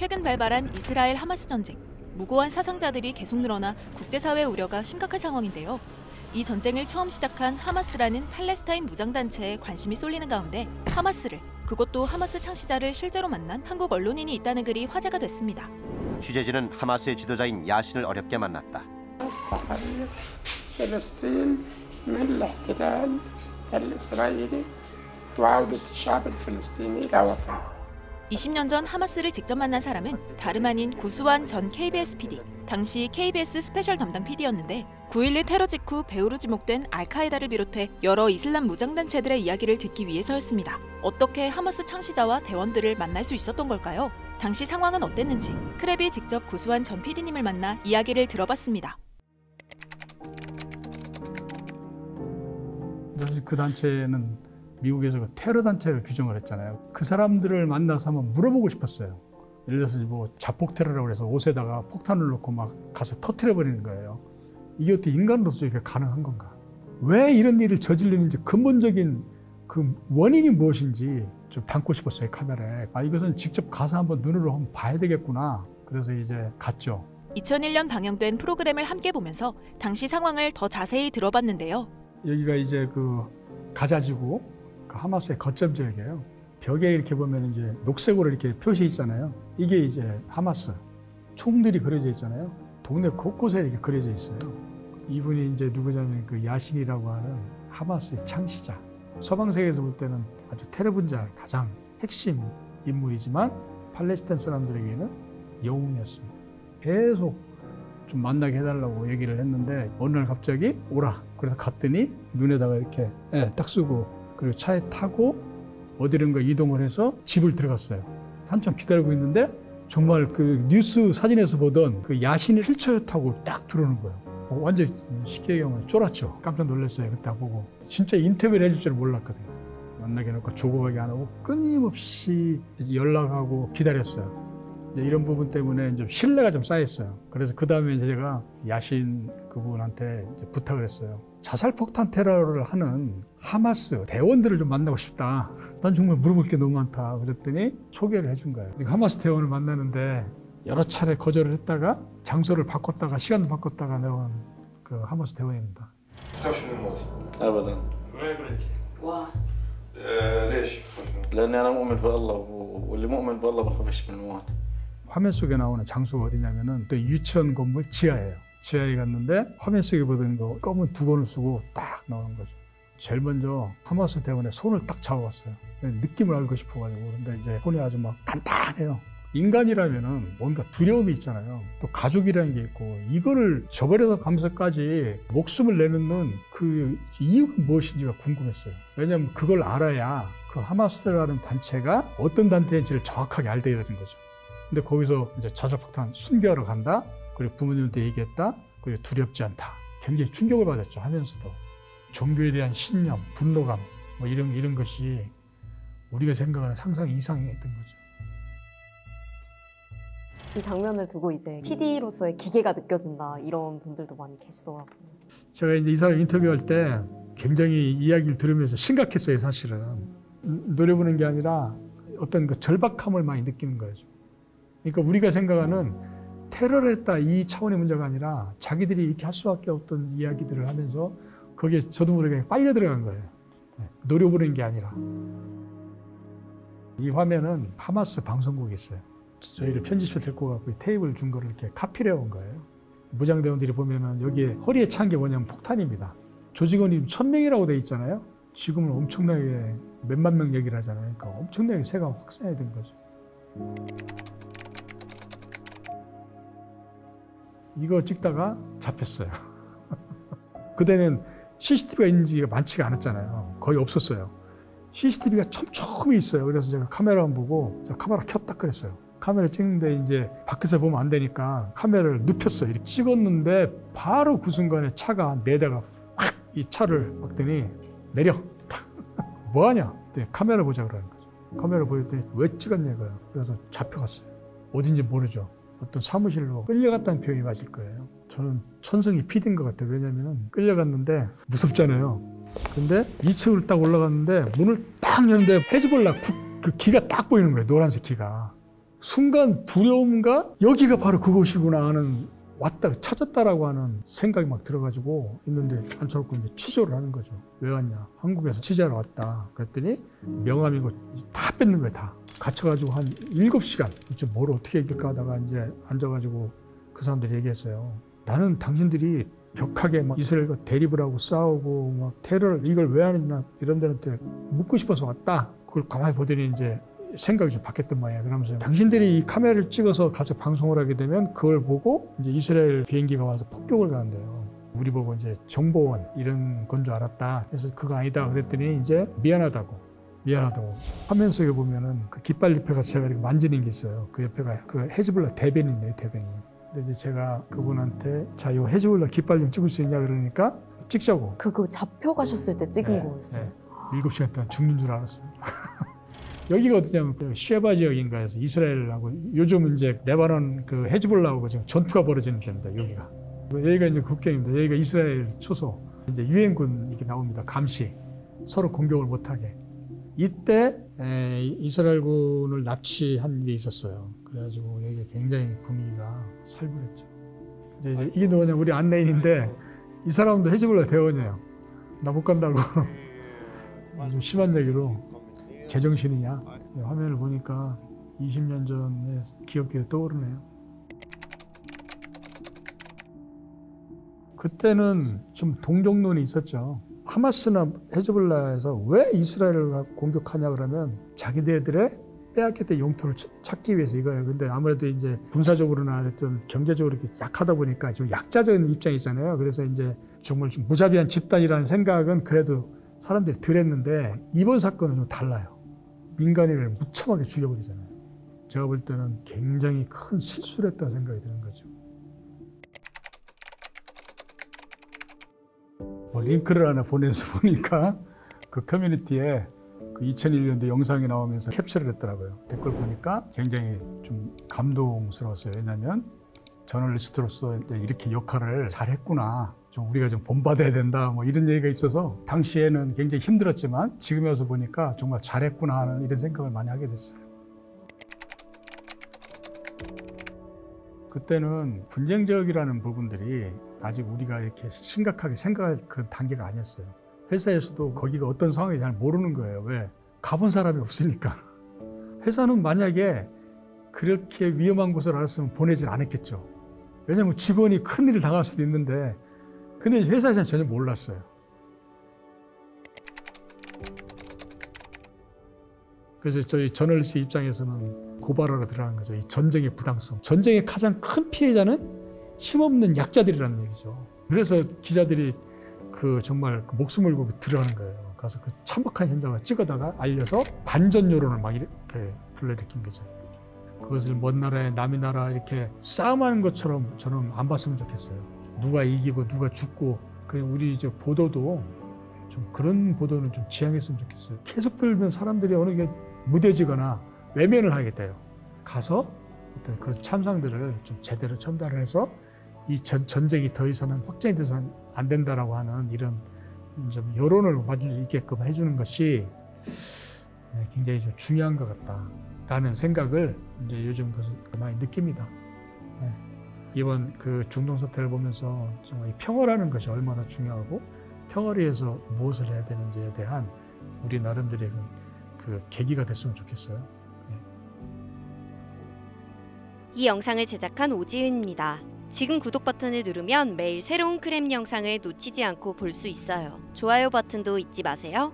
최근 발발한 이스라엘 하마스 전쟁. 무고한 사상자들이 계속 늘어나 국제사회 우려가 심각한 상황인데요. 이 전쟁을 처음 시작한 하마스라는 팔레스타인 무장단체에 관심이 쏠리는 가운데 하마스를, 그것도 하마스 창시자를 실제로 만난 한국 언론인이 있다는 글이 화제가 됐습니다. 취재진은 하마스의 지도자인 야신을 어렵게 만났다. 20년 전 하마스를 직접 만난 사람은 다름 아닌 고수완 전 KBS PD, 당시 KBS 스페셜 담당 PD였는데 9.11 테러 직후 배후로 지목된 알카에다를 비롯해 여러 이슬람 무장단체들의 이야기를 듣기 위해서였습니다. 어떻게 하마스 창시자와 대원들을 만날 수 있었던 걸까요? 당시 상황은 어땠는지 크랩이 직접 고수완 전 PD님을 만나 이야기를 들어봤습니다. 사실 그 단체는 미국에서 그 테러 단체를 규정을 했잖아요. 그 사람들을 만나서 한번 물어보고 싶었어요. 예를 들어서 뭐 자폭 테러라고 해서 옷에다가 폭탄을 넣고 막 가서 터뜨려 버리는 거예요. 이게 어떻게 인간으로서 이게 가능한 건가? 왜 이런 일을 저지르는지 근본적인 그 원인이 무엇인지 좀 담고 싶었어요, 카메라에. 이것은 직접 가서 한번 눈으로 한번 봐야 되겠구나. 그래서 이제 갔죠. 2001년 방영된 프로그램을 함께 보면서 당시 상황을 더 자세히 들어봤는데요. 여기가 이제 그 가자지구, 그 하마스의 거점 지역이에요. 벽에 이렇게 보면 이제 녹색으로 이렇게 표시 있잖아요. 이게 이제 하마스. 총들이 그려져 있잖아요. 동네 곳곳에 이렇게 그려져 있어요. 이분이 이제 누구냐면 그 야신이라고 하는 하마스의 창시자. 서방 세계에서 볼 때는 아주 테러 분자의 가장 핵심 인물이지만 팔레스타인 사람들에게는 영웅이었습니다. 계속 좀 만나게 해달라고 얘기를 했는데 어느 날 갑자기 오라. 그래서 갔더니 눈에다가 이렇게 딱 쓰고 그리고 차에 타고 어디론가 이동을 해서 집을 들어갔어요. 한참 기다리고 있는데 정말 그 뉴스 사진에서 보던 그 야신이 휠체어 타고 딱 들어오는 거예요. 완전 식혜경을 쫄았죠. 깜짝 놀랐어요. 그때 보고. 진짜 인터뷰를 해줄 줄 몰랐거든요. 만나게 해놓고 조급하게 안 하고 끊임없이 연락하고 기다렸어요. 이런 부분 때문에 좀 신뢰가 좀 쌓였어요. 그래서 그 다음에 제가 야신 그분한테 이제 부탁을 했어요. 자살폭탄 테러를 하는 하마스 대원들을 좀 만나고 싶다. 난 정말 물어볼 게 너무 많다. 그랬더니 소개를 해준 거예요. 하마스 대원을 만나는데 여러 차례 거절을 했다가 장소를 바꿨다가 시간도 바꿨다가 나온 그 하마스 대원입니다. أبداً. 왜 그랬지? 와. ليش؟ لأني أنا مؤمن بالله واللي مؤمن بالله بخافش من الموت. 화면 속에 나오는 장소가 어디냐면은 또 유치원 건물 지하예요. 지하에 갔는데 화면 속에 보던 거 검은 두건을 쓰고 딱 나오는 거죠. 제일 먼저 하마스 대원의 손을 딱 잡아봤어요. 느낌을 알고 싶어가지고. 근데 이제 손이 아주 막 단단해요. 인간이라면은 뭔가 두려움이 있잖아요. 또 가족이라는 게 있고 이거를 저버려서 가면서까지 목숨을 내놓는 그 이유가 무엇인지가 궁금했어요. 왜냐하면 그걸 알아야 그 하마스라는 단체가 어떤 단체인지를 정확하게 알게 되는 거죠. 근데 거기서 이제 자살폭탄 순교하러 간다. 그리고 부모님한테 얘기했다. 그리고 두렵지 않다. 굉장히 충격을 받았죠. 하면서도 종교에 대한 신념, 분노감 뭐 이런 것이 우리가 생각하는 상상 이상이었던 거죠. 이 장면을 두고 이제 PD로서의 기계가 느껴진다 이런 분들도 많이 계시더라고요. 제가 이제 이 사람 인터뷰할 때 굉장히 이야기를 들으면서 심각했어요, 사실은. 노려보는 게 아니라 어떤 그 절박함을 많이 느끼는 거죠. 그러니까 우리가 생각하는 테러를 했다 이 차원의 문제가 아니라 자기들이 이렇게 할 수밖에 없던 이야기들을 하면서 거기에 저도 모르게 빨려 들어간 거예요. 노려보는 게 아니라. 이 화면은 하마스 방송국이 있어요. 저희를 편집실 데리고 가고 테이블 준 거를 이렇게 카피를 해온 거예요. 무장대원들이 보면은 여기에 허리에 찬 게 뭐냐면 폭탄입니다. 조직원이 1000명이라고 돼 있잖아요. 지금은 엄청나게 몇만 명 얘기를 하잖아요. 그러니까 엄청나게 세가 확산이 된 거죠. 이거 찍다가 잡혔어요. 그때는 CCTV가 있는지가 많지가 않았잖아요. 거의 없었어요. CCTV가 촘촘히 있어요. 그래서 제가 카메라만 보고 카메라 켰다 그랬어요. 카메라 찍는데 이제 밖에서 보면 안 되니까 카메라를 눕혔어요. 이렇게 찍었는데 바로 그 순간에 차가 4대가 확 이 차를 막더니 내려. 뭐하냐? 카메라 보자 그러는 거죠. 카메라 보였더니 왜 찍었냐 이거예요. 그래서 잡혀갔어요. 어딘지 모르죠. 어떤 사무실로 끌려갔다는 표현이 맞을 거예요. 저는 천성이 PD인 것 같아요. 왜냐면 끌려갔는데 무섭잖아요. 근데 2층으로 딱 올라갔는데 문을 딱 여는데 헤즈볼라 그 기가 딱 보이는 거예요. 노란색 기가. 순간 두려움과 여기가 바로 그곳이구나 하는 왔다 찾았다라고 하는 생각이 막 들어가지고 있는데 앉혀놓고 이제 취조를 하는 거죠. 왜 왔냐? 한국에서 취재하러 왔다. 그랬더니 명함이고 다 뺏는 거예요. 다 갇혀가지고 한 7시간 뭘 어떻게 얘기할까 하다가 이제 앉아가지고 그 사람들이 얘기했어요. 나는 당신들이 격하게 막 이스라엘과 대립을 하고 싸우고 막 테러를 이걸 왜 하느냐 이런 데한테 묻고 싶어서 왔다. 그걸 가만히 보더니 이제 생각이 좀 바뀌었단 말이야. 그러면서 당신들이 이 카메라를 찍어서 가서 방송을 하게 되면 그걸 보고 이제 이스라엘 비행기가 와서 폭격을 가는데요. 우리 보고 이제 정보원 이런 건 줄 알았다. 그래서 그거 아니다. 그랬더니 이제 미안하다고. 화면 속에 보면은 그 깃발 옆에가 제가 이렇게 만지는 게 있어요. 그 옆에가 그 헤즈볼라 대변인이에요, 대변인. 근데 이제 제가 그분한테 자, 요 헤즈볼라 깃발 좀 찍을 수 있냐 그러니까 찍자고. 그거 잡혀가셨을 때 찍은 거였어요. 네. 7시간 동안 죽는 줄 알았어요. 여기가 어디냐면 그 쉐바 지역인가 해서 이스라엘하고 요즘 이제 레바논 그 헤즈볼라하고 지금 전투가 벌어지는 데입니다. 여기가 이제 국경입니다. 여기가 이스라엘 초소 이제 유엔군 이렇게 나옵니다. 감시 서로 공격을 못하게. 이때 이스라엘군을 납치한 일이 있었어요. 그래가지고 여기가 굉장히 분위기가 살벌했죠. 이제 이게 누구냐 우리 안내인인데 이 사람도 헤즈볼라 대원이에요. 나 못 간다고 좀 심한 얘기로. 제정신이냐? 화면을 보니까 20년 전의 기억들이 떠오르네요. 그때는 좀 동정론이 있었죠. 하마스나 헤즈볼라에서 왜 이스라엘을 공격하냐 그러면 자기네들의 빼앗겼던 영토를 찾기 위해서 이거예요. 근데 아무래도 이제 군사적으로나 하여튼 경제적으로 이렇게 약하다 보니까 좀 약자적인 입장이잖아요. 그래서 이제 정말 좀 무자비한 집단이라는 생각은 그래도 사람들이 덜 했는데 이번 사건은 좀 달라요. 민간인을 무참하게 죽여버리잖아요. 제가 볼 때는 굉장히 큰 실수를 했다고 생각이 드는 거죠. 링크를 하나 보내서 보니까 그 커뮤니티에 그 2001년도 영상이 나오면서 캡처를 했더라고요. 댓글 보니까 굉장히 좀 감동스러웠어요. 왜냐하면 저널리스트로서 이렇게 역할을 잘했구나. 좀 우리가 좀 본받아야 된다. 뭐 이런 얘기가 있어서 당시에는 굉장히 힘들었지만 지금에 와서 보니까 정말 잘했구나 하는 이런 생각을 많이 하게 됐어요. 그때는 분쟁 지역이라는 부분들이 아직 우리가 이렇게 심각하게 생각할 그런 단계가 아니었어요. 회사에서도 거기가 어떤 상황인지 잘 모르는 거예요. 왜? 가본 사람이 없으니까. 회사는 만약에 그렇게 위험한 곳을 알았으면 보내질 않았겠죠. 왜냐하면 직원이 큰일을 당할 수도 있는데 근데 회사에서는 전혀 몰랐어요. 그래서 저희 저널리스트 입장에서는 고발하러 들어간 거죠. 이 전쟁의 부당성. 전쟁의 가장 큰 피해자는 힘없는 약자들이라는 얘기죠. 그래서 기자들이 그 정말 그 목숨을 걸고 들어가는 거예요. 가서 그 참혹한 현장을 찍어다가 알려서 반전 여론을 막 이렇게 불러일으킨 거죠. 그것을 먼 나라에 남의 나라 이렇게 싸움하는 것처럼 저는 안 봤으면 좋겠어요. 누가 이기고 누가 죽고 우리 이제 보도도 좀 그런 보도는 좀 지양했으면 좋겠어요. 계속 들면 사람들이 어느 게 무뎌지거나 외면을 하게 돼요. 가서 어떤 그런 참상들을 좀 제대로 전달을 해서 이 전쟁이 더 이상은 확장이 돼서는 안 된다라고 하는 이런 좀 여론을 받을 수 있게끔 해주는 것이 굉장히 좀 중요한 것 같다라는 생각을 이제 요즘 많이 느낍니다. 이번 그 중동 사태를 보면서 정말 평화라는 것이 얼마나 중요하고 평화를 위해서 무엇을 해야 되는지에 대한 우리 나름대로의 그 계기가 됐으면 좋겠어요. 이 영상을 제작한 오지은입니다. 지금 구독 버튼을 누르면 매일 새로운 크렘 영상을 놓치지 않고 볼 수 있어요. 좋아요 버튼도 잊지 마세요.